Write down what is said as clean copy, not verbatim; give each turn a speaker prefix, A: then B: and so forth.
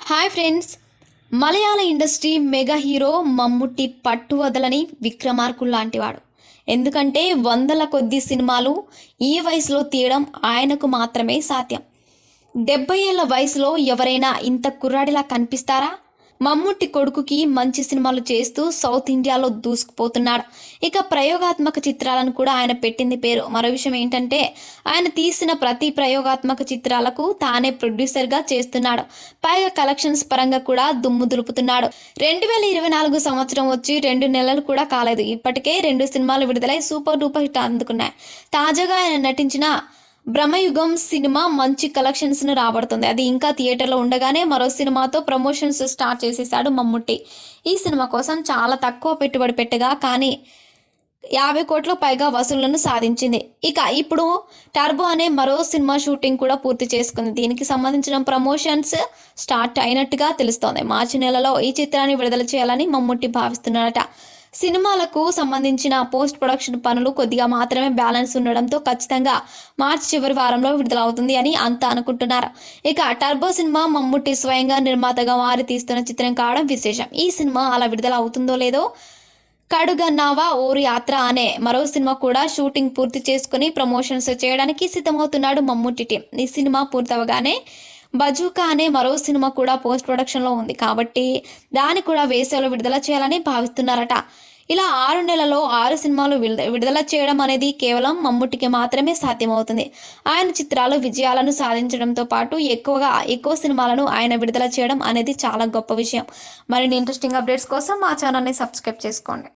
A: Hi friends, మలయాళ industry mega hero Mammootty పట్టు వదలని విక్రమార్కుడు లాంటివాడు. ఎందుకంటే వందల కొద్ది సినిమాలు ఈ వయసులో తీయడం ఆయనకు మాత్రమే సాధ్యం. 70 ఏళ్ల వయసులో ఎవరైనా ఇంత కుర్రాడిలా కనిపిస్తారా? మమ్ముట్టి కొడుకుకి మంచి సినిమాలు చేస్తూ సౌత్ ఇండియాలో దూసుకుపోతున్నాడు. ఇక ప్రయోగాత్మక చిత్రాలను కూడా ఆయన పెట్టింది పేరు. మరో విషయం ఏంటంటే ఆయన తీసిన ప్రతి ప్రయోగాత్మక చిత్రాలకు తానే ప్రొడ్యూసర్గా చేస్తున్నాడు. పైగా కలెక్షన్స్ పరంగా కూడా దుమ్ము దులుపుతున్నాడు. 2024 సంవత్సరం వచ్చి 2 నెలలు కూడా కాలేదు. ఇప్పటికే 2 సినిమాలు విడుదలై సూపర్ డూపర్ హిట్ అందుకున్నాయి. తాజాగా ఆయన నటించిన బ్రహ్మయుగం సినిమా మంచి కలెక్షన్స్ను రాబడుతుంది. అది ఇంకా థియేటర్లో ఉండగానే మరో సినిమాతో ప్రమోషన్స్ స్టార్ట్ చేసేసాడు మమ్ముట్టి. ఈ సినిమా కోసం చాలా తక్కువ పెట్టుబడి పెట్టగా కానీ 50 కోట్ల పైగా వసూళ్లను సాధించింది. ఇక ఇప్పుడు టర్బో అనే మరో సినిమా షూటింగ్ కూడా పూర్తి చేసుకుంది. దీనికి సంబంధించిన ప్రమోషన్స్ స్టార్ట్ అయినట్టుగా తెలుస్తోంది. మార్చి నెలలో ఈ చిత్రాన్ని విడుదల చేయాలని మమ్ముట్టి భావిస్తున్నాడట. సినిమాలకు సంబంధించిన పోస్ట్ ప్రొడక్షన్ పనులు కొద్దిగా మాత్రమే బ్యాలెన్స్ ఉండడంతో ఖచ్చితంగా మార్చి చివరి వారంలో విడుదలవుతుంది అని అంతా అనుకుంటున్నారు. ఇక టర్బో సినిమా మమ్ముట్టి స్వయంగా నిర్మాతగా మారి తీస్తున్న చిత్రం కావడం విశేషం. ఈ సినిమా అలా విడుదల అవుతుందో లేదో. కడుగన్నావా ఓరు యాత్ర అనే మరో సినిమా కూడా షూటింగ్ పూర్తి చేసుకుని ప్రమోషన్స్ చేయడానికి సిద్ధమవుతున్నాడు మమ్ముట్టి టీం. ఈ సినిమా పూర్తవగానే బజూకా అనే మరో సినిమా కూడా పోస్ట్ ప్రొడక్షన్లో ఉంది కాబట్టి దాన్ని కూడా వేసవిలో విడుదల చేయాలని భావిస్తున్నారట. ఇలా 6 నెలల్లో 6 సినిమాలు విడుదల చేయడం అనేది కేవలం మమ్ముట్టికి మాత్రమే సాధ్యమవుతుంది. ఆయన చిత్రాలు విజయాలను సాధించడంతో పాటు ఎక్కువ సినిమాలను ఆయన విడుదల చేయడం అనేది చాలా గొప్ప విషయం. మరిన్ని ఇంట్రెస్టింగ్ అప్డేట్స్ కోసం మా ఛానల్ని సబ్స్క్రైబ్ చేసుకోండి.